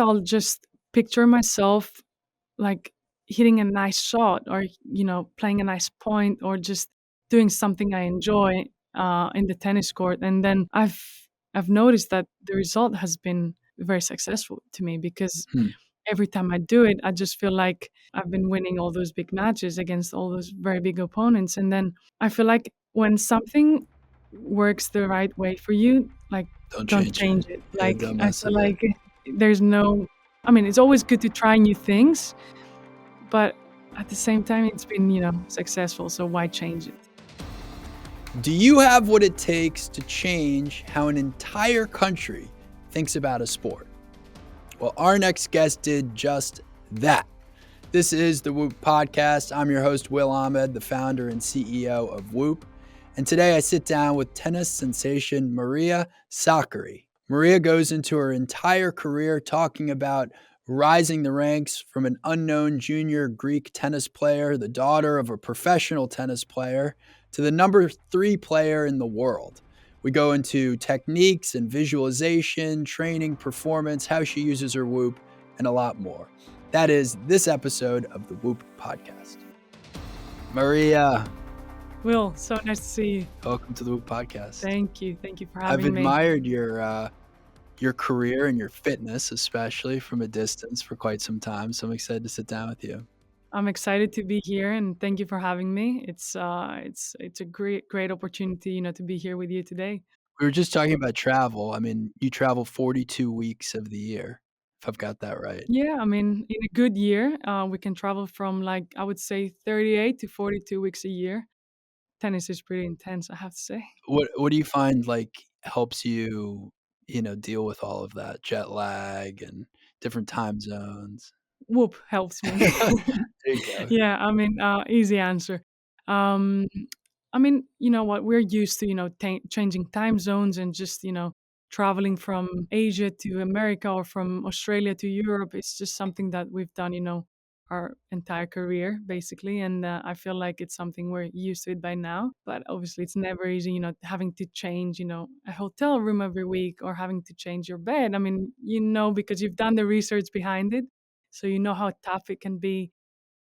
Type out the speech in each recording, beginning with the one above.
I'll just picture myself like hitting a nice shot or, playing a nice point or just doing something I enjoy in the tennis court. And then I've noticed that the result has been very successful to me because Hmm. every time I do it, I just feel like I've been winning all those big matches against all those very big opponents. And then I feel like when something works the right way for you, like Don't don't change it. change it. Yeah, Like don't I mess feel with it. like there's no, I mean, it's always good to try new things, but at the same time, it's been, successful. So why change it? Do you have what it takes to change how an entire country thinks about a sport? Well, our next guest did just that. This is the Whoop Podcast. I'm your host, Will Ahmed, the founder and CEO of Whoop. And today I sit down with tennis sensation Maria Sakkari. Maria goes into her entire career talking about rising the ranks from an unknown junior Greek tennis player, the daughter of a professional tennis player, to the number 3 player in the world. We go into techniques and visualization, training, performance, how she uses her Whoop, and a lot more. That is this episode of the Whoop Podcast. Maria, Will, so nice to see you. welcome to the Whoop Podcast. Thank you. Thank you for I've having me. admired your career and your fitness, especially from a distance, for quite some time. So I'm excited to sit down with you. I'm excited to be here and thank you for having me. It's a great opportunity, to be here with you today. We were just talking about travel. I mean, you travel 42 weeks of the year, if I've got that right. Yeah, I mean, in a good year, we can travel from like I would say 38 to 42 weeks a year. Tennis is pretty intense, I have to say. What do you find like helps you, deal with all of that jet lag and different time zones? Whoop helps me. There you go. Yeah, I mean, easy answer. Um, I mean, you know what? We're used to, changing time zones and just, traveling from Asia to America or from Australia to Europe. It's just something that we've done, our entire career, basically. And I feel like it's something we're used to it by now. But obviously, it's never easy, having to change, a hotel room every week or having to change your bed. I mean, because you've done the research behind it. So you know how tough it can be,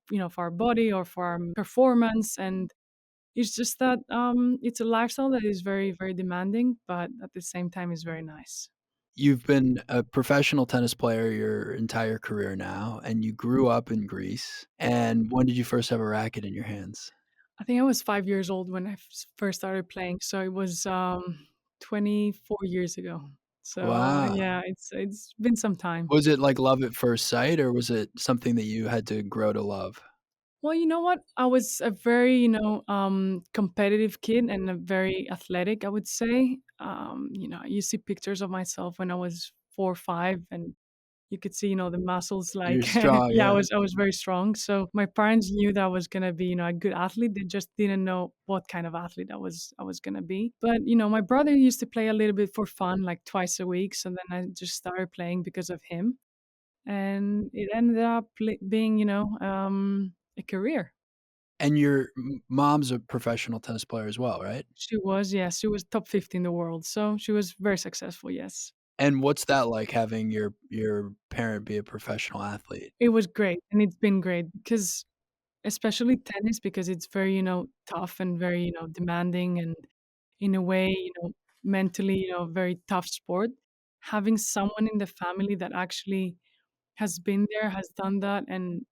for our body or for our performance. And it's just that it's a lifestyle that is very, very demanding, but at the same time is very nice. You've been a professional tennis player your entire career now, and you grew up in Greece. And when did you first have a racket in your hands? I think I was 5 years old when I first started playing, so it was 24 years ago. So Wow. yeah, it's been some time. Was it like love at first sight, or was it something that you had to grow to love? Well, you know what? I was a very, competitive kid and a very athletic, I would say. You see pictures of myself when I was 4 or 5, and you could see, the muscles You're like strong, yeah, I yeah. was I was very strong. So my parents knew that I was gonna be, a good athlete. They just didn't know what kind of athlete I was gonna be. But, my brother used to play a little bit for fun, like twice a week. So then I just started playing because of him. And it ended up being, a career. And your mom's a professional tennis player as well, right? She was, yes, she was top 50 in the world. So she was very successful, yes. And what's that like having your parent be a professional athlete? It was great. And it's been great because especially tennis because it's very, tough and very, demanding and in a way, mentally, very tough sport. Having someone in the family that actually has been there, has done that, and,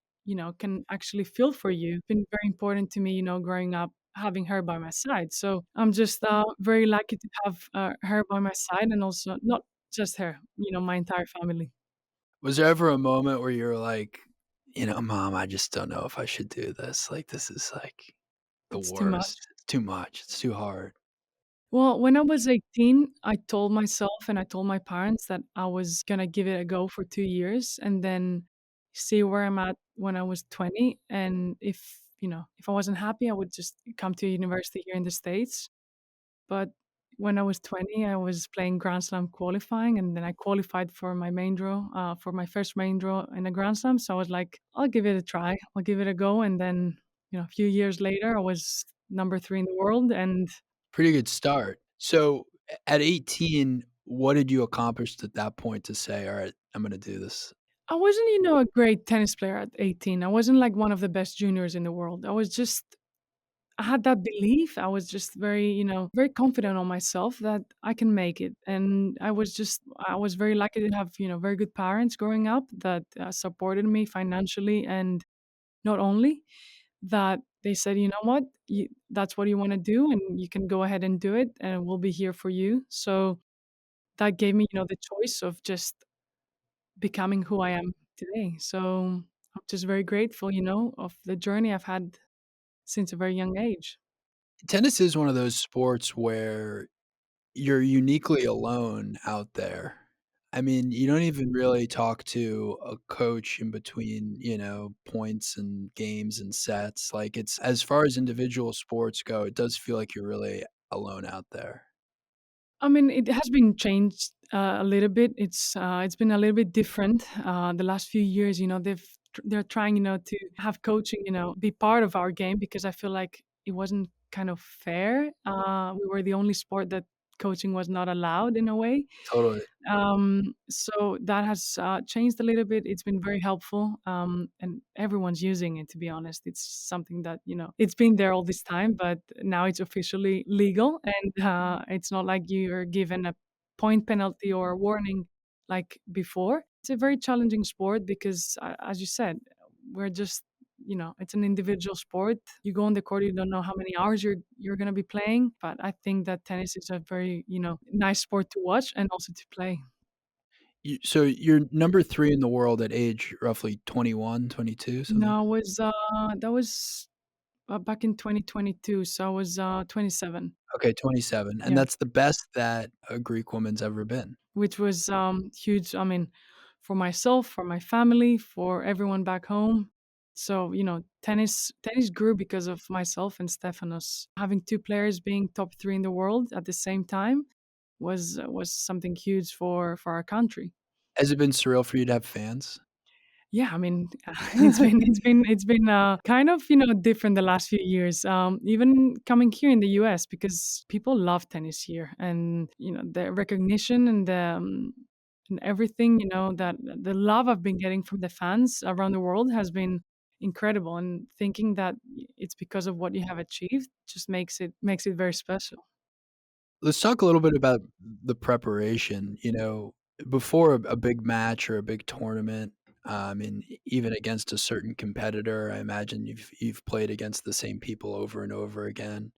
can actually feel for you. It's been very important to me, growing up, having her by my side. So I'm just very lucky to have her by my side and also not just her, my entire family. Was there ever a moment where you were like, "Mom, I just don't know if I should do this. Like, this is, like, the It's too much. worst. It's too much. It's too hard." Well, when I was 18, I told myself and I told my parents that I was gonna give it a go for 2 years and then see where I'm at when I was 20. And if I wasn't happy, I would just come to university here in the States. But when I was 20, I was playing Grand Slam qualifying, and then I qualified for my main draw, for my first main draw in a Grand Slam. So I was like, I'll give it a try. I'll give it a go. And then, a few years later, I was number 3 in the world. And Pretty good start. So, at 18, what did you accomplish at that point to say, "Alright, I'm gonna do this. I wasn't, a great tennis player at 18. I wasn't like one of the best juniors in the world. I had that belief. I was just very, very confident on myself that I can make it. And I was very lucky to have, very good parents growing up that supported me financially. And not only that, they said, you know what, that's what you want to do, and you can go ahead and do it, and we'll be here for you. So that gave me, the choice of just becoming who I am today. So I'm just very grateful, of the journey I've had since a very young age. Tennis is one of those sports where you're uniquely alone out there. I mean, you don't even really talk to a coach in between, points and games and sets. Like, it's as far as individual sports go, it does feel like you're really alone out there. I mean, it has been changed a little bit. It's been a little bit different the last few years. They're trying, to have coaching, be part of our game, because I feel like it wasn't kind of fair. We were the only sport that coaching was not allowed in a way. Totally. So that has changed a little bit. It's been very helpful, and everyone's using it. To be honest, it's something that it's been there all this time, but now it's officially legal, and it's not like you're given a point penalty or a warning like before. It's a very challenging sport because, as you said, we're just it's an individual sport. You go on the court, you don't know how many hours you're going to be playing. But I think that tennis is a very nice sport to watch and also to play. So you're number 3 in the world at age roughly 21, 22, something? No, that was back in 2022, so I was 27. Okay, 27, and Yeah, that's the best that a Greek woman's ever been. which was huge. I mean, for myself, for my family, for everyone back home. So tennis grew because of myself and Stefanos. Having two players being top three in the world at the same time was something huge for our country. Has it been surreal for you to have fans? Yeah, I mean, it's been kind of different the last few years. Even coming here in the U.S. because people love tennis here, and the recognition and everything that the love I've been getting from the fans around the world has been incredible. And thinking that it's because of what you have achieved just makes it very special. Let's talk a little bit about the preparation, before a big match or a big tournament, and even against a certain competitor, I imagine you've played against the same people over and over again.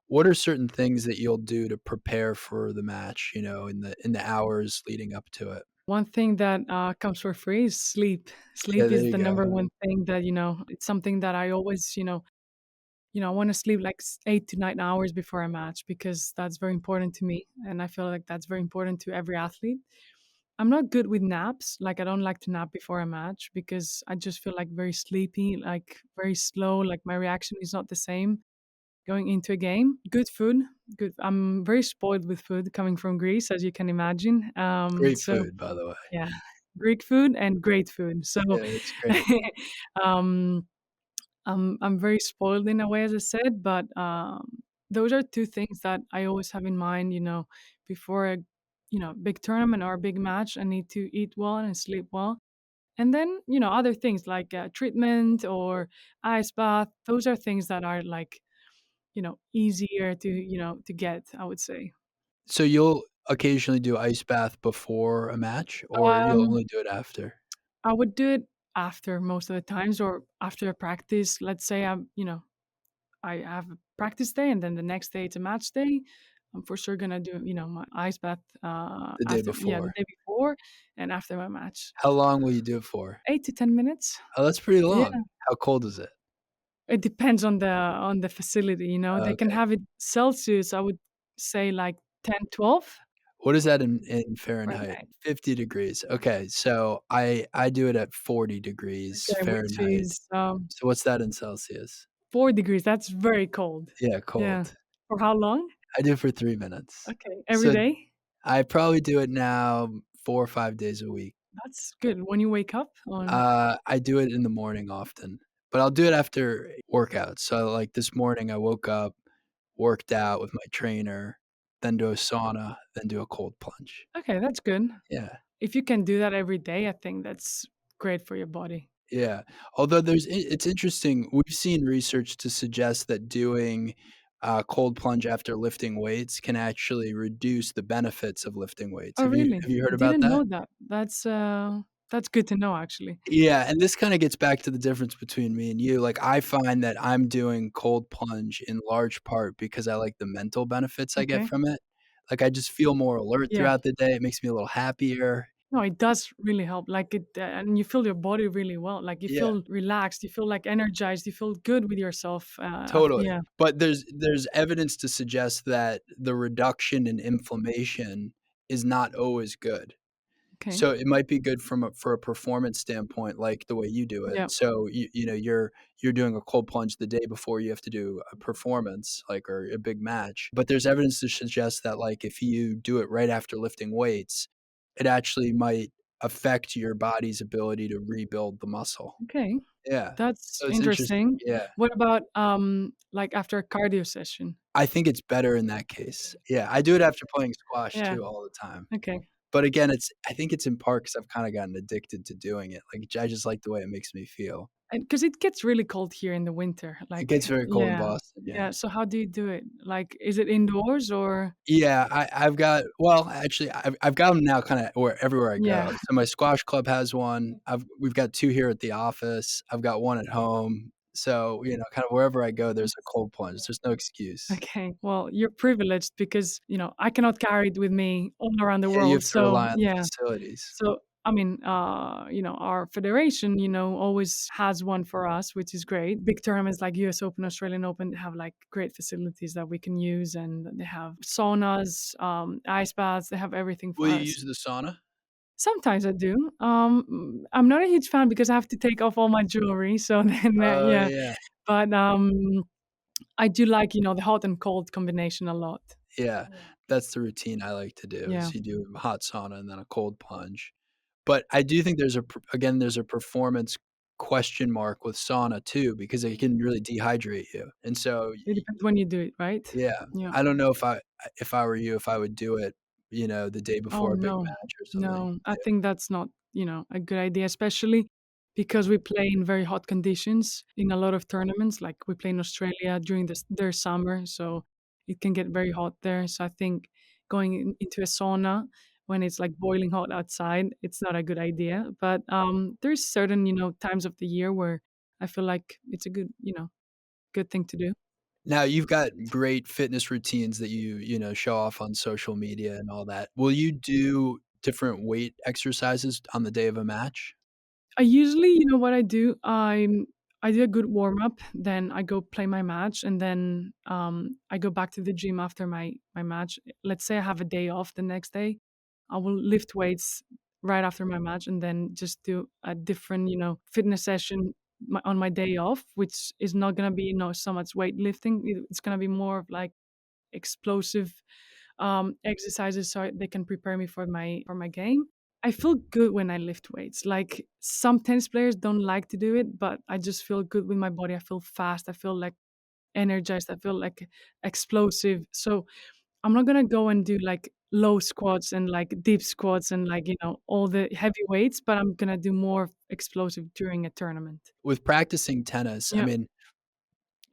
What are certain things that you'll do to prepare for the match, in the hours leading up to it? One thing that comes for free is sleep. Yeah, Sleep there is you the go. number one thing that it's something that I always I want to sleep like 8 to 9 hours before a match because that's very important to me. And I feel like that's very important to every athlete. I'm not good with naps. Like, I don't like to nap before a match because I just feel like very sleepy, like very slow. Like, my reaction is not the same going into a game. Good food. Good. I'm very spoiled with food coming from Greece, as you can imagine. Great So, food, by the way. yeah, Greek food and great food. So, Yeah, it's great. um, I'm very spoiled in a way, as I said, but those are two things that I always have in mind. Before a big tournament or a big match, I need to eat well and sleep well, and then other things like treatment or ice bath. Those are things that are like easier to get, I would say. So you'll occasionally do ice bath before a match, or you'll Um, only do it after? I would do it after most of the times or after a practice. Let's say I have a practice day and then the next day it's a match day. I'm for sure gonna do, my ice bath The day after, yeah, the before. day before and after my match. How long will you do it for? 8 to 10 minutes. Oh, that's pretty Yeah, long. How cold is it? it depends on the facility. They can Okay. have it Celsius. I would say like 10, 12 What is that in Fahrenheit? Fahrenheit. 50 degrees. Okay, so I do it at 40 degrees Okay, which Fahrenheit. is So what's that in Celsius? 4 degrees. That's very cold. Yeah, Yeah. cold. For how long? I do it for 3 minutes. Okay, every So day. I probably do it now 4 or 5 days a week. That's good. When you wake up on. I do it in the morning often, but I'll do it after workouts. So, like, this morning, I woke up, worked out with my trainer, then do a sauna, then do a cold plunge. Okay, that's good. Yeah. if you can do that every day, I think that's great for your body. Yeah. Although it's interesting, we've seen research to suggest that doing cold plunge after lifting weights can actually reduce the benefits of lifting weights. Oh, really? Have you heard about Didn't that? know that. That's good to know, actually. Yeah, and this kinda gets back to the difference between me and you, like, I find that I'm doing cold plunge in large part because I like the mental benefits I get Okay. from it. Like, I just feel more alert Yeah. throughout the day, it makes me a little happier. No, it does really help. Like and you feel your body really well. Like you Yeah, feel relaxed, you feel like energized, you feel good with yourself. totally. Yeah. But there's evidence to suggest that the reduction in inflammation is not always good. Okay. So it might be good for a performance standpoint, like the way you do it. Yeah. So you're doing a cold plunge the day before you have to do a performance, like, or a big match. But there's evidence to suggest that, like, if you do it right after lifting weights, it actually might affect your body's ability to rebuild the muscle. Okay. Yeah. That's So it's interesting. interesting. Yeah. What about like after a cardio session? I think it's better in that case. Yeah, I do it after playing squash Yeah. too all the time. Okay. But again, I think it's in part because 'cause I've kinda gotten addicted to doing it, like, I just like the way it makes me feel. And because it gets really cold here in the winter. It Like gets very cold in yeah. Boston, yeah. Yeah. So how do you do it? Like is it indoors or Yeah, I've got well, actually, I've got them now kinda everywhere I go. yeah. So my squash club has one, we've got 2 here at the office, I've got 1 at home. So, kind of wherever I go, there's a cold plunge, there's no excuse. Okay. Well, you're privileged because, I cannot carry it with me all around the Yeah, you world. have to So, rely on the yeah. facilities. So, I mean, our federation, always has one for us, which is great. Big tournaments like US Open, Australian Open have like great facilities that we can use, and they have saunas, ice baths, they have everything Will for you us. use the sauna? Sometimes I do. I'm not a huge fan because I have to take off all my jewelry. So then, Oh, yeah. yeah. But I do like, the hot and cold combination a lot. Yeah, that's the routine I like to do, Yeah. is you do a hot sauna and then a cold plunge. But I do think there's a performance question mark with sauna too, because it can really dehydrate you, and so It depends when you do it, right? yeah, Yeah. I don't know if I were you, if I would do it, the day Oh, before a big no. match or something. No, I think that's not, a good idea, especially because we play in very hot conditions in a lot of tournaments. Like we play in Australia during their summer, so it can get very hot there. So I think going into a sauna when it's like boiling hot outside, it's not a good idea. But there's certain, times of the year where I feel like it's a good thing to do. Now you've got great fitness routines that show off on social media and all that. Will you do different weight exercises on the day of a match? I usually, what I do? I do a good warm up, then I go play my match, and then I go back to the gym after my match. Let's say I have a day off the next day, I will lift weights right after my match, and then just do a different, fitness session on my day off, which is not gonna be, so much weightlifting. It's gonna be more of like explosive exercises so they can prepare me for my game. I feel good when I lift weights. Like some tennis players don't like to do it, but I just feel good with my body. I feel fast. I feel like energized. I feel like explosive. So I'm not gonna go and do like low squats and like deep squats and like all the heavy weights, but I'm gonna do more explosive during a tournament. With practicing tennis, I Yeah, mean,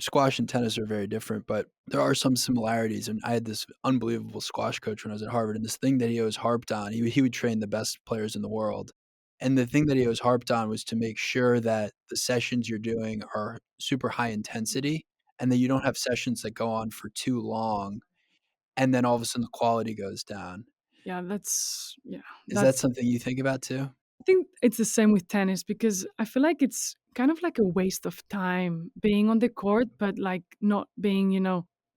squash and tennis are very different, but there are some similarities, and I had this unbelievable squash coach when I was at Harvard, and this thing that he always harped on, he would train the best players in the world, and the thing that he always harped on was to make sure that the sessions you're doing are super high intensity, and that you don't have sessions that go on for too long, and then all of a sudden the quality goes down. yeah, yeah, Is that that's something you think about too? I think it's the same with tennis because I feel like it's kind of like a waste of time being on the court, but like not being,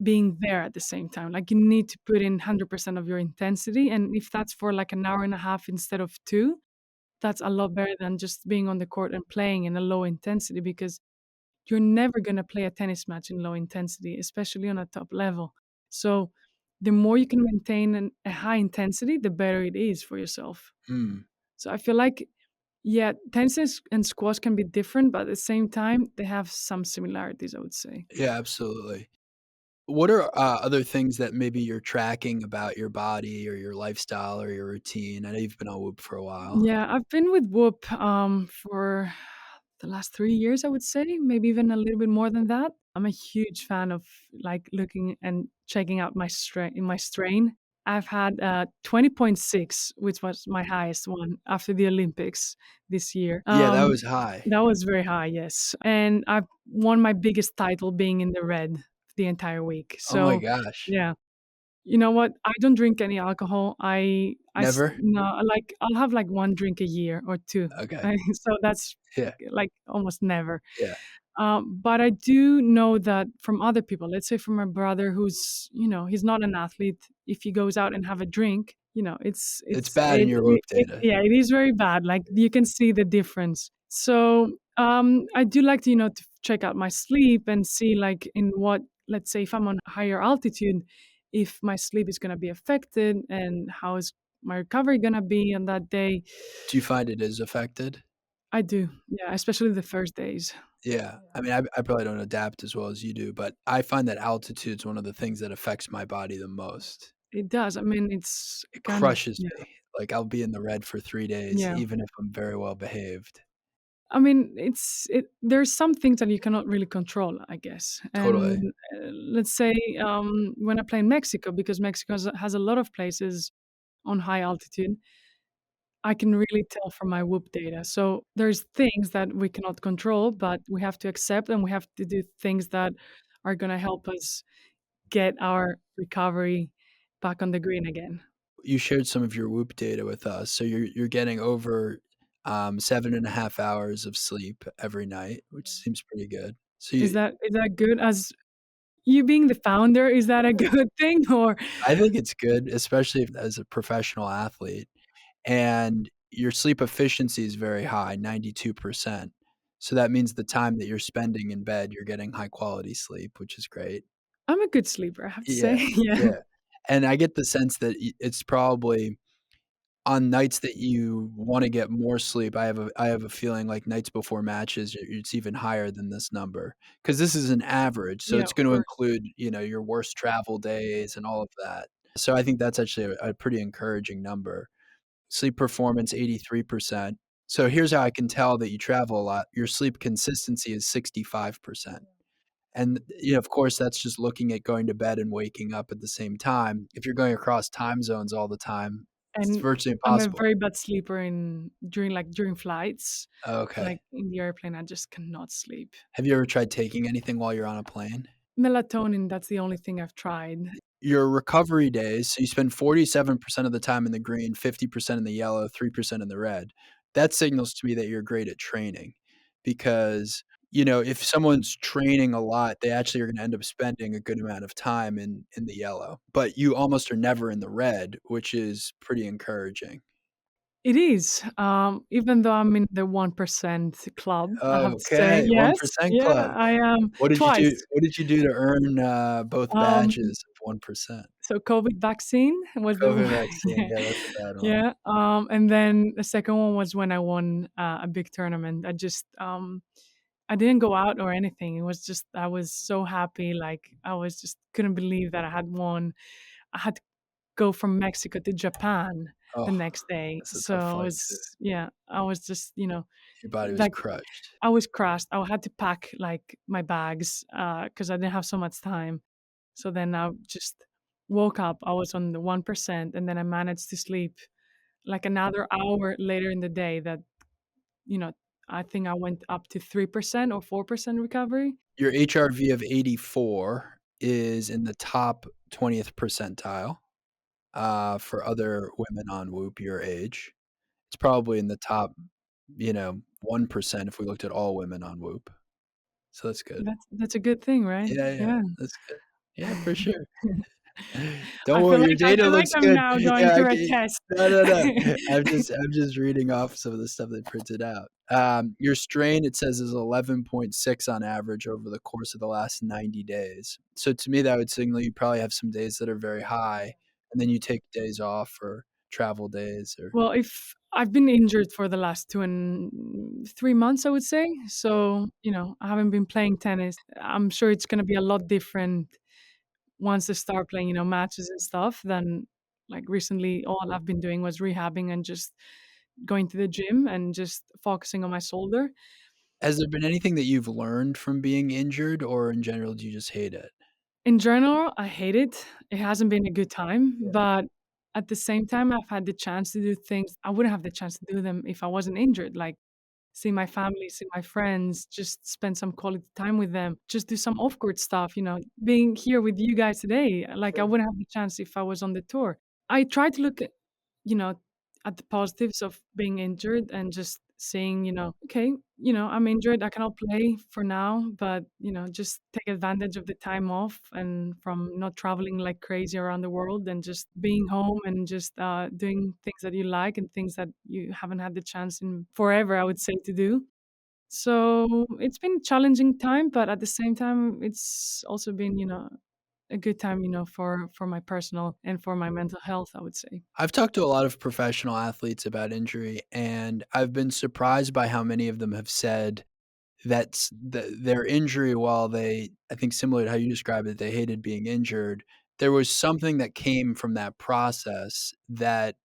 being there at the same time. Like you need to put in 100% of your intensity. And if that's for like an hour and a half instead of two, that's a lot better than just being on the court and playing in a low intensity because you're never going to play a tennis match in low intensity, especially on a top level. So the more you can maintain a high intensity, the better it is for yourself. Mm. So I feel like, yeah, tennis and squash can be different, but at the same time, they have some similarities, I would say. Yeah, absolutely. What are, other things that maybe you're tracking about your body or your lifestyle or your routine? I know you've been on Whoop for a while. Yeah, I've been with Whoop, for the last 3 years, I would say, maybe even a little bit more than that. I'm a huge fan of, like, looking and checking out my strain. I've had, 20.6, which was my highest one after the Olympics this year. Yeah, that was high. That was very high, yes, and I've won my biggest title being in the red the entire week. Oh my So, gosh. yeah. You know what? I don't drink any alcohol. Never? no, like, I'll have, like, 1 drink a year or 2. Okay. So that's, Yeah, like, almost never. yeah. But I do know that from other people, let's say from my brother who's, he's not an athlete, if he goes out and have a drink, It's bad in your it Whoop data. yeah, it is very bad, like, you can see the difference. So, I do like to, to check out my sleep and see, like, in what let's say if I'm on higher altitude, if my sleep is gonna be affected and how is my recovery gonna be on that day. Do you find it is affected? I do, yeah, especially the first days. Yeah. I mean, I probably don't adapt as well as you do, but I find that altitude's one of the things that affects my body the most. It does. I mean, it's It kind of crushes yeah, me. Like, I'll be in the red for 3 days yeah. even if I'm very well behaved. I mean, there's some things that you cannot really control, I guess. And, Totally. let's say, when I play in Mexico, because Mexico has a lot of places on high altitude, I can really tell from my Whoop data. So there's things that we cannot control, but we have to accept and we have to do things that are gonna help us get our recovery back on the green again. You shared some of your Whoop data with us, so you're getting over, 7.5 hours of sleep every night, which seems pretty good. So Is that good? As you being the founder, is that a good thing or I think it's good, especially if as a professional athlete, and your sleep efficiency is very high, 92%. So that means the time that you're spending in bed, you're getting high quality sleep, which is great. I'm a good sleeper, I have to say. Yeah, Yeah. yeah, and I get the sense that it's probably on nights that you wanna get more sleep, I have a feeling like nights before matches, it's even higher than this number because this is an average, so Yeah, it's of gonna course. include, your worst travel days and all of that. So I think that's actually a pretty encouraging number. Sleep performance, 83%. So here's how I can tell that you travel a lot. Your sleep consistency is 65%. And, of course, that's just looking at going to bed and waking up at the same time. If you're going across time zones all the time, it's And virtually I'm a impossible. very bad sleeper during flights. Okay. Like, in the airplane, I just cannot sleep. Have you ever tried taking anything while you're on a plane? Melatonin, that's the only thing I've tried. Your recovery days, so you spend 47% of the time in the green, 50% in the yellow, 3% in the red. That signals to me that you're great at training because, if someone's training a lot, they actually are gonna end up spending a good amount of time in the yellow, but you almost are never in the red, which is pretty encouraging. It is, even though I'm in the 1% club, I have to say. Okay, Yes, 1% yeah, club. I am twice. What did you do to earn, both Um, badges of 1%? so COVID vaccine was the COVID one. vaccine, Yeah. yeah, that's a bad one. Yeah, and then the second one was when I won, a big tournament. I didn't go out or anything. It was just I was so happy, like, I was just couldn't believe that I had won. I had to go from Mexico to Japan the Oh, next day. that's a So tough I flight too. was yeah, I was just, Your body was like, crushed. I was crushed. I had to pack, like, my bags, because I didn't have so much time. So then I just woke up, I was on the 1%, and then I managed to sleep, like, another hour later in the day that, you know, I think I went up to 3% or 4% recovery. Your HRV of 84 is in the top 20th percentile, for other women on Whoop your age. It's probably in the top, 1% if we looked at all women on Whoop, so that's good. That's a good thing, right? Yeah, yeah, Yeah. that's good. Yeah, for sure. Don't I feel worry, your like data looks I'm good. now going Yeah, through a okay. test. No, no, no. I'm just reading off some of the stuff they printed out. Your strain, it says, is 11.6 on average over the course of the last 90 days. So to me, that would signal you probably have some days that are very high, and then you take days off or travel days or Well, if I've been injured for the last 2 and 3 months, I would say. So, I haven't been playing tennis. I'm sure it's gonna be a lot different once they start playing, matches and stuff, then like recently all I've been doing was rehabbing and just going to the gym and just focusing on my shoulder. Has there been anything that you've learned from being injured, or in general, do you just hate it? In general, I hate it. It hasn't been a good time, Yeah, but at the same time, I've had the chance to do things I wouldn't have the chance to do them if I wasn't injured, like see my family, see my friends, just spend some quality time with them, just do some off-court stuff, being here with you guys today, like I sure. wouldn't have the chance if I was on the tour. I try to look at, you know, at the positives of being injured and just saying, okay, I'm injured, I cannot play for now, but just take advantage of the time off and from not traveling like crazy around the world and just being home and just doing things that you like and things that you haven't had the chance in forever, I would say, to do. So it's been a challenging time, but at the same time, it's also been, a good time, for my personal and for my mental health, I would say. I've talked to a lot of professional athletes about injury, and I've been surprised by how many of them have said that their injury, while they I think similar to how you described it, they hated being injured, there was something that came from that process that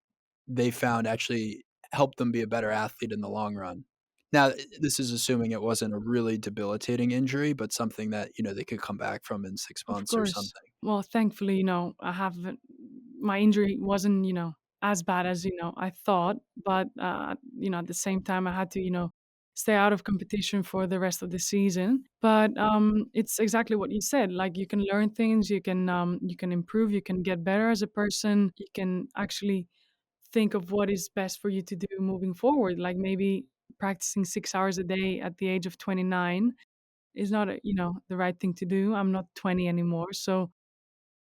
they found actually helped them be a better athlete in the long run. Now, this is assuming it wasn't a really debilitating injury, but something that, they could come back from in 6 Of months or course. something. Well, thankfully, I haven't my injury wasn't, as bad as, I thought, but, at the same time, I had to, stay out of competition for the rest of the season. But, it's exactly what you said, like, you can learn things, you can improve, you can get better as a person, you can actually think of what is best for you to do moving forward, like, maybe practicing 6 hours a day at the age of 29 is not, the right thing to do. I'm not 20 anymore, so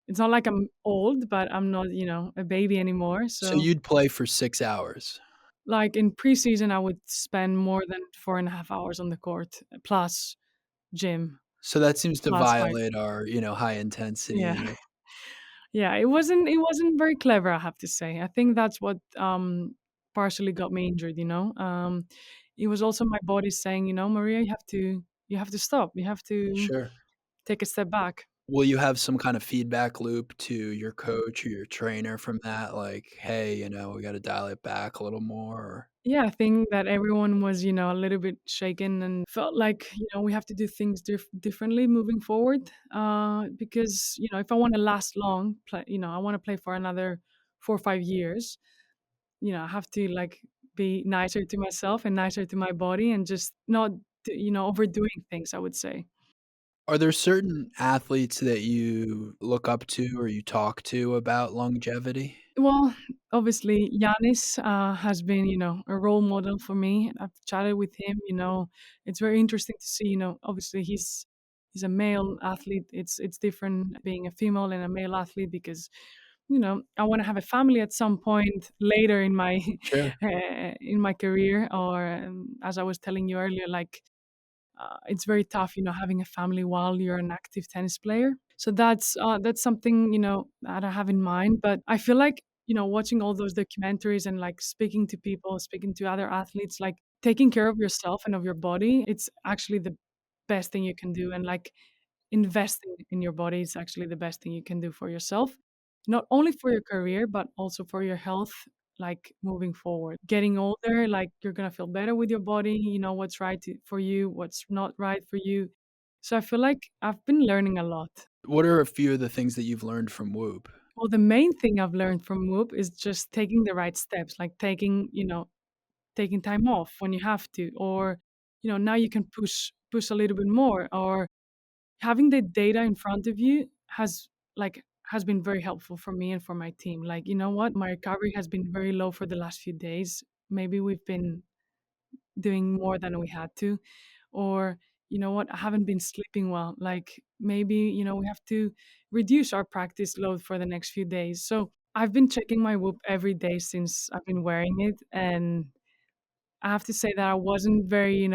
it's not like I'm old, but I'm not, a baby anymore. So So, you'd play for 6 hours. like in preseason, I would spend more than 4.5 hours on the court, plus gym, So that seems to plus my violate our, high yeah. intensity. Yeah, it wasn't very clever, I have to say. I think that's what, partially got me injured, it was also my body saying, "Maria, you have to stop. You have to Sure. take a step back." Will you have some kind of feedback loop to your coach or your trainer from that? Like, "Hey, we gotta dial it back a little more," or Yeah, I think that everyone was, a little bit shaken and felt like, we have to do things differently moving forward. Because, if I want to last long, I want to play for another 4 or 5 years, I have to like be nicer to myself and nicer to my body and just not, overdoing things, I would say. are there certain athletes that you look up to or you talk to about longevity? Well, obviously, Yanis has been, a role model for me. I've chatted with him. It's very interesting to see. Obviously, he's a male athlete. It's different being a female and a male athlete because, I want to have a family at some point later in my Sure. career. Or as I was telling you earlier, like it's very tough, having a family while you're an active tennis player. So that's something that I have in mind. But I feel like watching all those documentaries and like speaking to people, speaking to other athletes, like taking care of yourself and of your body, it's actually the best thing you can do. And like investing in your body is actually the best thing you can do for yourself, not only for your career, but also for your health, like moving forward. Getting older, like you're going to feel better with your body. You know what's right for you, what's not right for you. So I feel like I've been learning a lot. What are a few of the things that you've learned from Whoop? Well, the main thing I've learned from Whoop is just taking the right steps, like taking time off when you have to, or, now you can push a little bit more, or having the data in front of you has been very helpful for me and for my team. Like, you know what? My recovery has been very low for the last few days. Maybe we've been doing more than we had to. Or, you know what? I haven't been sleeping well. Like maybe, we have to reduce our practice load for the next few days. So I've been checking my Whoop every day since I've been wearing it. And I have to say that I wasn't very,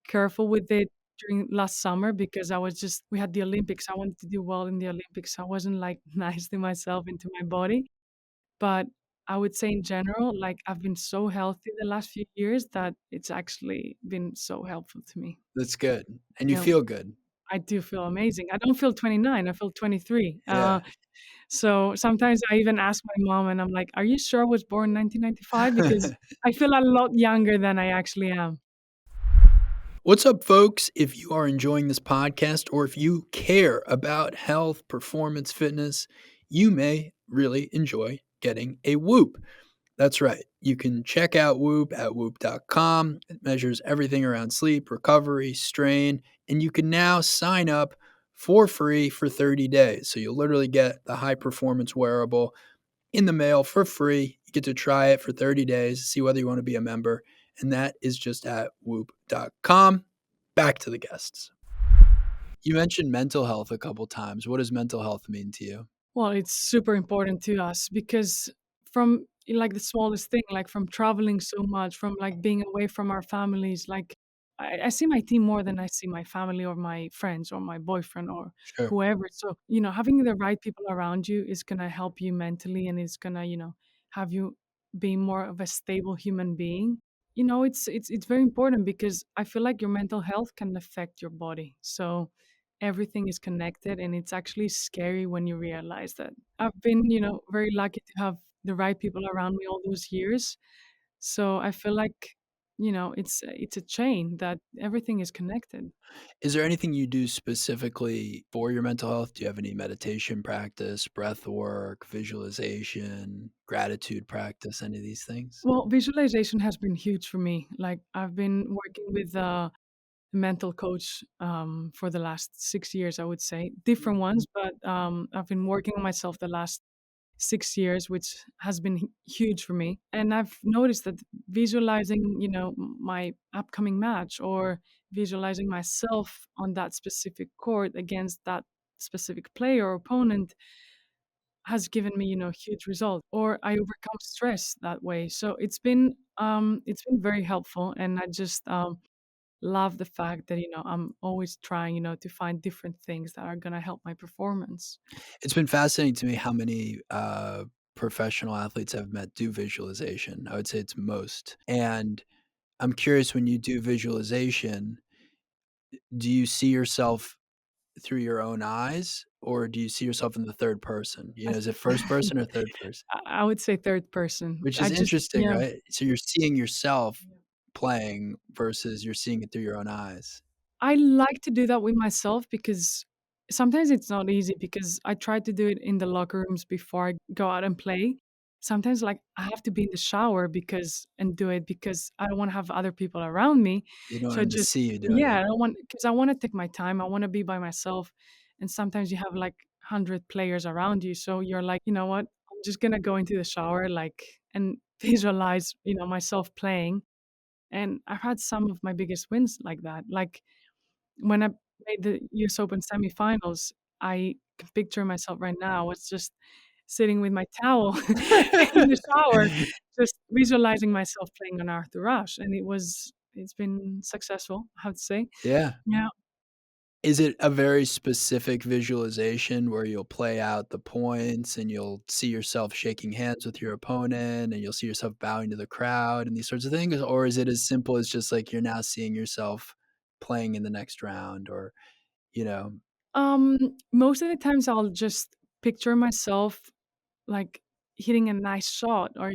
careful with it during last summer because we had the Olympics. I wanted to do well in the Olympics. I wasn't like nice to myself and to my body. But I would say in general, like I've been so healthy the last few years that it's actually been so helpful to me. That's good, and you Yeah. feel good. I do feel amazing. I don't feel 29, I feel 23. Yeah. So sometimes I even ask my mom and I'm like, "Are you sure I was born in 1995?" Because I feel a lot younger than I actually am. What's up, folks? If you are enjoying this podcast or if you care about health, performance, fitness, you may really enjoy getting a Whoop. That's right. You can check out Whoop at whoop.com. It measures everything around sleep, recovery, strain, and you can now sign up for free for 30 days. So you'll literally get the high performance wearable in the mail for free. You get to try it for 30 days, see whether you want to be a member. And that is just at whoop.com. Back to the guests. You mentioned mental health a couple times. What does mental health mean to you? Well, it's super important to us because from like the smallest thing, like from traveling so much, from like being away from our families, like I see my team more than I see my family or my friends or my boyfriend or Sure. whoever. So, having the right people around you is going to help you mentally and it's going to, have you be more of a stable human being. It's very important because I feel like your mental health can affect your body. So, everything is connected and it's actually scary when you realize that. I've been, very lucky to have the right people around me all those years. So I feel like, it's a chain that everything is connected. Is there anything you do specifically for your mental health? Do you have any meditation practice, breath work, visualization, gratitude practice, any of these things? Well, visualization has been huge for me. Like I've been working with a mental coach for the last 6 years, I would say, different ones, but I've been working on myself the last 6 years, which has been huge for me. And I've noticed that visualizing, my upcoming match or visualizing myself on that specific court against that specific player or opponent has given me, huge results. Or I overcome stress that way. So it's been very helpful, and I just love the fact that I'm always trying, to find different things that are gonna help my performance. It's been fascinating to me how many professional athletes I've met do visualization. I would say it's most. And I'm curious when you do visualization, do you see yourself through your own eyes or do you see yourself in the third person? I Is it first person or third person? I would say third person. Which I is just interesting, yeah. right? So you're seeing yourself playing versus you're seeing it through your own eyes. I like to do that with myself because sometimes it's not easy because I try to do it in the locker rooms before I go out and play. Sometimes, like, I have to be in the shower and do it because I don't wanna have other people around me. You don't So want I them to just see you doing yeah, it. I don't want because I wanna take my time, I wanna be by myself, and sometimes you have, like, 100 players around you, so you're like, "You know what? I'm just gonna go into the shower, like, and visualize, myself playing." And I've had some of my biggest wins like that. Like, when I made the US Open semifinals, I can picture myself right now. I was just sitting with my towel in the shower, just visualizing myself playing on Arthur Ashe, and it's been successful, I have to say. Yeah. Yeah. Is it a very specific visualization where you'll play out the points and you'll see yourself shaking hands with your opponent and you'll see yourself bowing to the crowd and these sorts of things? Or is it as simple as just like you're now seeing yourself playing in the next round or, you know Um, Most of the times I'll just picture myself, like, hitting a nice shot or,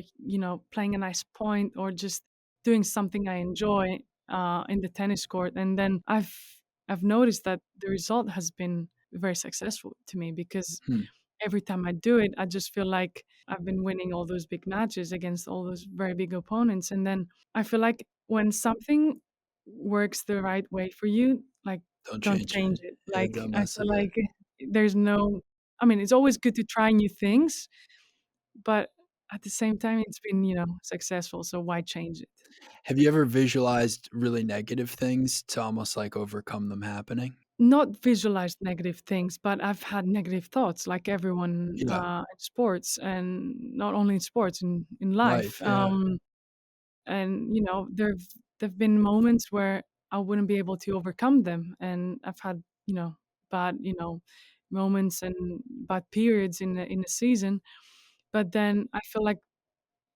playing a nice point or just doing something I enjoy, in the tennis court, and then I've noticed that the result has been very successful to me because Hmm, every time I do it, I just feel like I've been winning all those big matches against all those very big opponents. And then I feel like when something works the right way for you, like, don't don't change change it. it. Yeah, Like, don't I mess feel with it. like there's no, I mean, it's always good to try new things, but at the same time, it's been, successful. So why change it? Have you ever visualized really negative things to almost, like, overcome them happening? Not visualized negative things, but I've had negative thoughts like everyone Yeah. in sports, and not only in sports, in life. Life, yeah. And there've been moments where I wouldn't be able to overcome them, and I've had bad moments and bad periods in the season. But then I feel like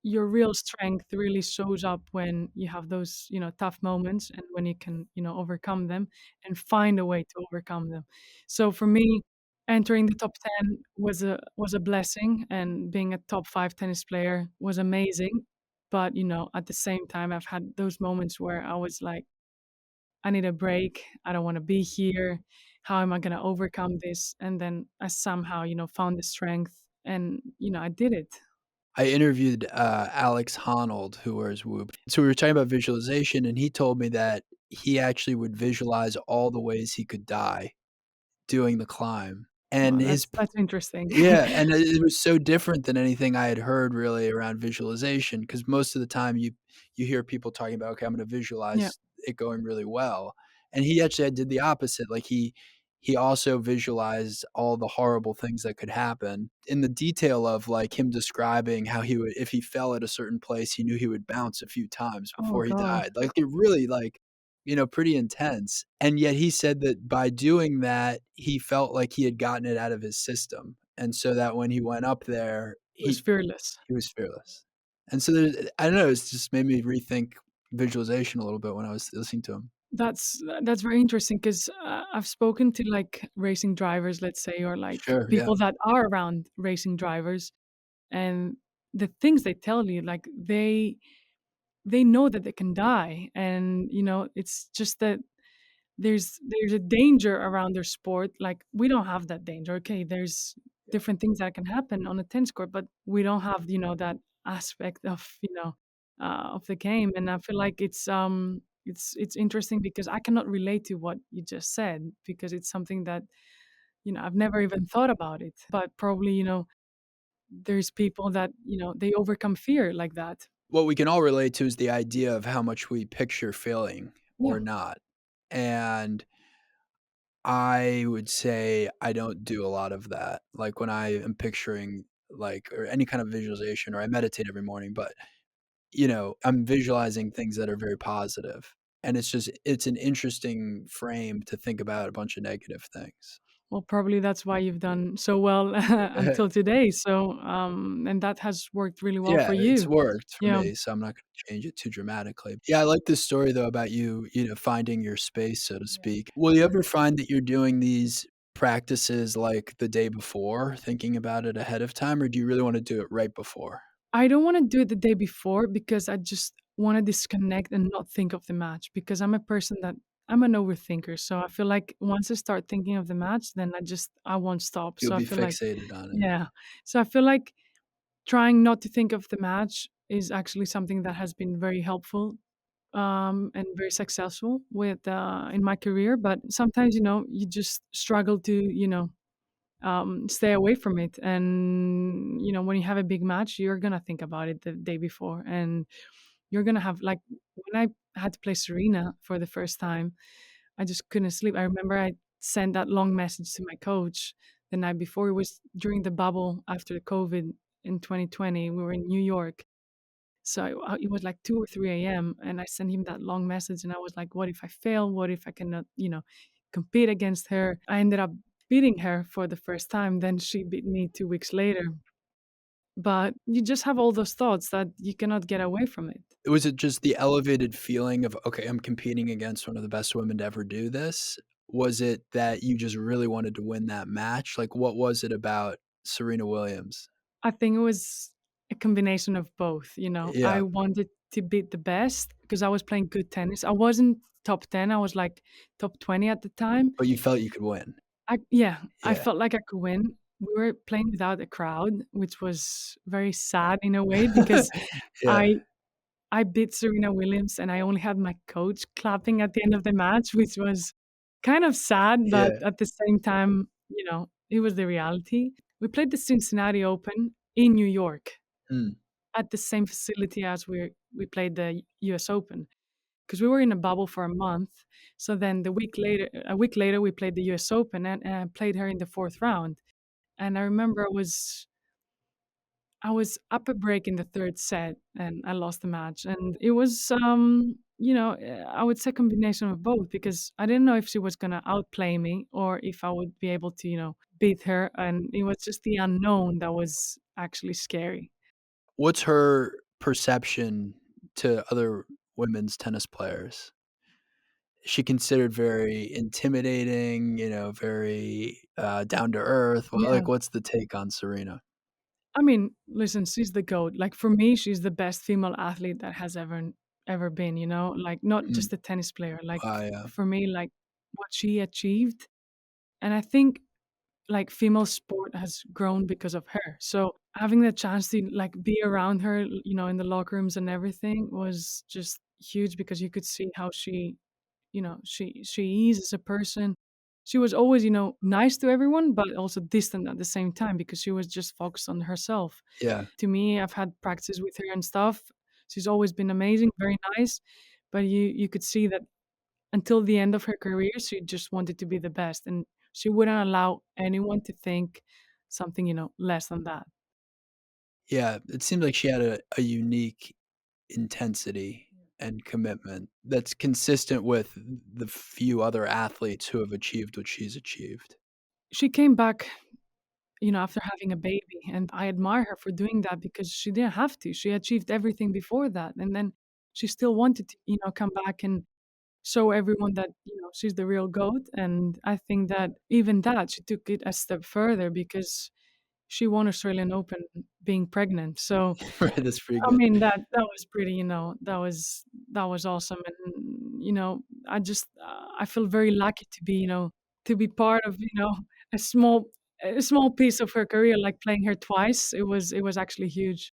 your real strength really shows up when you have those, tough moments, and when you can, overcome them and find a way to overcome them. So for me, entering the top 10 was a blessing, and being a top 5 tennis player was amazing. But, at the same time, I've had those moments where I was like, I need a break. I don't want to be here. How am I going to overcome this? And then I somehow, found the strength, and, I did it. I interviewed, Alex Honnold, who wears Whoop. So we were talking about visualization, and he told me that he actually would visualize all the ways he could die doing the climb, and Well, his that's interesting. yeah, and it was so different than anything I had heard really around visualization. Because most of the time you hear people talking about, "Okay, I'm gonna Yeah. visualize it going really well," and he actually did the opposite, like, he also visualized all the horrible things that could happen in the detail of, like, him describing how he would if he fell at a certain place, he knew he would bounce a few times Oh before he god. died, like, it really, like, pretty intense, and yet he said that by doing that, he felt like he had gotten it out of his system, and so that when he went up there, It was fearless. he was fearless. And so I don't know, it's just made me rethink visualization a little bit when I was listening to him. That's very interesting 'cause, I've spoken to, like, racing drivers, let's say, or, like, Sure, yeah. people that are around racing drivers, and the things they tell you, like, they know that they can die, and, it's just that there's a danger around their sport. Like, we don't have that danger. Okay, there's different things that can happen on a tennis court, but we don't have, that aspect of, of the game. And I feel like it's interesting because I cannot relate to what you just said, because it's something that, I've never even thought about it. But probably, there's people that, they overcome fear like that. What we can all relate to is the idea of how much we picture failing Yeah. or not, and I would say I don't do a lot of that, like, when I am picturing, like or any kind of visualization or I meditate every morning, but, I'm visualizing things that are very positive, and it's an interesting frame to think about a bunch of negative things. Well, probably that's why you've done so well until today. So, and that has worked really well Yeah, for it's you. worked for Yeah. me, so I'm not gonna change it too dramatically. Yeah, I like this story though about you, finding your space, so to speak. Will you ever find that you're doing these practices, like, the day before, thinking about it ahead of time, or do you really wanna do it right before? I don't wanna do it the day before because I just wanna disconnect and not think of the match, because I'm a person that I'm an overthinker. So I feel like once I start thinking of the match, then I won't stop. You'll So I be feel like, fixated on it. yeah. So I feel like trying not to think of the match is actually something that has been very helpful, and very successful with in my career. But sometimes, you just struggle to, stay away from it. And when you have a big match, you're gonna think about it the day before, and you're gonna have, like, when I had to play Serena for the first time, I just couldn't sleep. I remember I sent that long message to my coach the night before. It was during the bubble after the COVID in 2020. We were in New York, so it was like 2 or 3 a.m., and I sent him that long message, and I was like, "What if I fail? What if I cannot, compete against her?" I ended up beating her for the first time, then she beat me 2 weeks later. But you just have all those thoughts that you cannot get away from it. Was it just the elevated feeling of, "Okay, I'm competing against one of the best women to ever do this?" Was it that you just really wanted to win that match? Like, what was it about Serena Williams? I think it was a combination of both, Yeah, I wanted to beat the best because I was playing good tennis. I wasn't top 10, I was, like, top 20 at the time. but you felt you could win. I Yeah. felt like I could win. We were playing without a crowd, which was very sad in a way because Yeah, I I beat Serena Williams, and I only had my coach clapping at the end of the match, which was kind of sad, but yeah. at the same time, it was the reality. We played the Cincinnati Open in New York Mm. at the same facility as we played the US Open, because we were in a bubble for a month. So then a week later, we played the US Open, and I played her in the 4th round. And I remember I was up a break in the 3rd set, and I lost the match. And it was, I would say combination of both, because I didn't know if she was gonna outplay me or if I would be able to, beat her. And it was just the unknown that was actually scary. What's her perception to other women's tennis players? Is she considered very intimidating, very, down to earth? Well, Yeah. like, what's the take on Serena? I mean, listen, she's the GOAT. Like, for me, she's the best female athlete that has ever been, you know? Like, not Mm. just a tennis player. Like, Yeah. for me, like, what she achieved, and I think, like, female sport has grown because of her. So, having the chance to, like, be around her, in the locker rooms and everything was just huge because you could see how she is as a person. She was always, nice to everyone, but also distant at the same time because she was just focused on herself. Yeah. To me, I've had practices with her and stuff. She's always been amazing, very nice, but you could see that until the end of her career, she just wanted to be the best, and she wouldn't allow anyone to think something, less than that. Yeah, it seemed like she had a unique intensity and commitment that's consistent with the few other athletes who have achieved what she's achieved. She came back, after having a baby, and I admire her for doing that because she didn't have to. She achieved everything before that, and then she still wanted to, come back and show everyone that, she's the real GOAT, and I think that even that, she took it a step further because she won Australian Open being pregnant, so Right, that's pretty I good. mean, that was pretty, that was awesome, and, I feel very lucky to be, to be part of, a small a small piece of her career, like playing her twice. It was actually huge.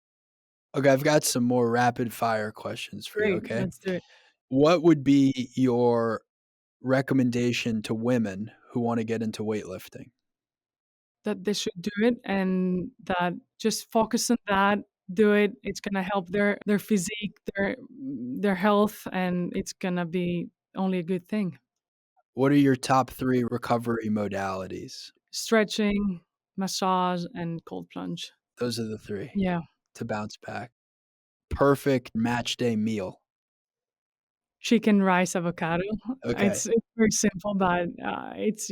Okay, I've got some more rapid fire questions for you, Great, okay? let's do it. What would be your recommendation to women who wanna get into weightlifting? That they should do it and that just focus on that, do it. It's gonna help their physique, their health, and it's gonna be only a good thing. What are your top 3 recovery modalities? Stretching, massage, and cold plunge. Those are the 3 Yeah. to bounce back. Perfect match day meal. Chicken, rice, avocado. Okay, It's very simple, but, it's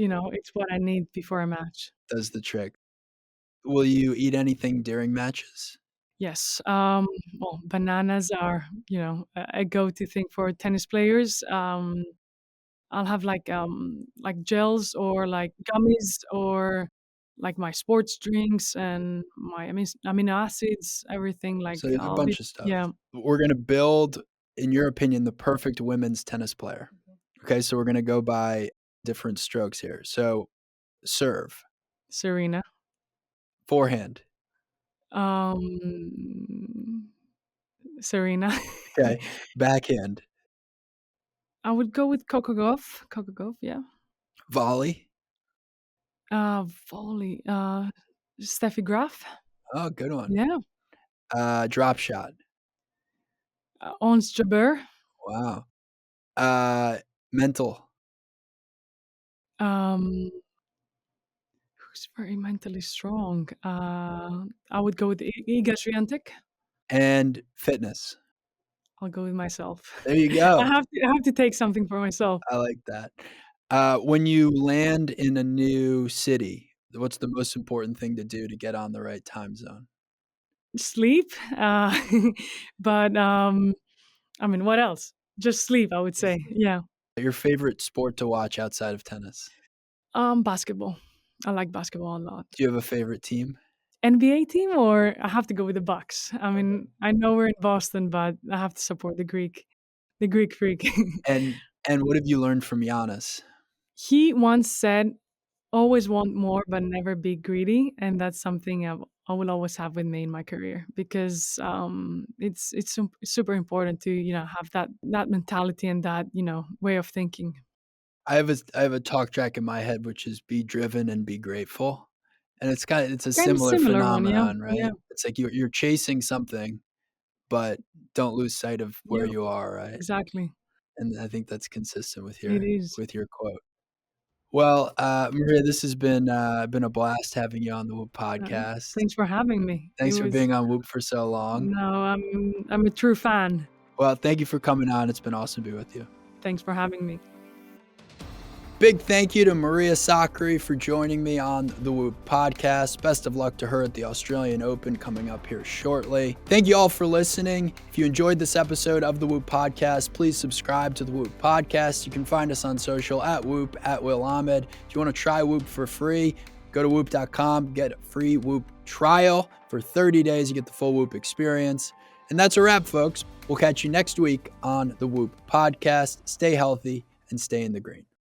what I need before a match. does the trick. Will you eat anything during matches? Yes, well, bananas are, a go-to thing for tennis players. I'll have, like gels or, like, gummies or, like, my sports drinks and my amino acids, everything, like, So you have a I'll be bunch of stuff. yeah. We're gonna build, in your opinion, the perfect women's tennis player. Okay, so we're gonna go by different strokes here. So, serve, Serena. forehand, Um, Serena. okay, backhand, I would go with Coco Gauff. Coco Gauff, yeah. volley. Volley, Steffi Graf. Oh, good one. Yeah. Drop shot. Ons Jabeur. Wow. Mental Um, who's very mentally strong? I would go with Iga Swiatek. and fitness. I'll go with myself. There you I go. have to I have to take something for myself. I like that. When you land in a new city, what's the most important thing to do to get on the right time zone? Sleep, but, I mean, what else? Just sleep, I would say. Yeah. Your favorite sport to watch outside of tennis? Basketball. I like basketball a lot. Do you have a favorite team? NBA team, or I have to go with the Bucks. I mean, I know we're in Boston, but I have to support the Greek freak. And what have you learned from Giannis? He once said, "Always want more, but never be greedy," and that's something I will always have with me in my career because, it's super important to, have that mentality and that, way of thinking. I have a talk track in my head, which is be driven and be grateful, and it's a Kinda similar similar one, yeah, phenomenon, yeah, right? It's like you're chasing something, but don't lose sight of where yeah, you are, right? exactly. And I think that's consistent with It your is. with your quote. Well, Maria, this has been a blast having you on the Whoop Uh, podcast. Thanks for having me. It Thanks for was being on Whoop for so long. No, I'm a true fan. Well, thank you for coming on. It's been awesome to be with you. Thanks for having me. Big thank you to Maria Sakkari for joining me on the Whoop podcast. Best of luck to her at the Australian Open coming up here shortly. Thank you all for listening. If you enjoyed this episode of the Whoop podcast, please subscribe to the Whoop podcast. You can find us on social at Whoop, at Will Ahmed. If you want to try Whoop for free, go to whoop.com, get a free Whoop trial. For 30 days, you get the full Whoop experience. And that's a wrap, folks. We'll catch you next week on the Whoop podcast. Stay healthy and stay in the green.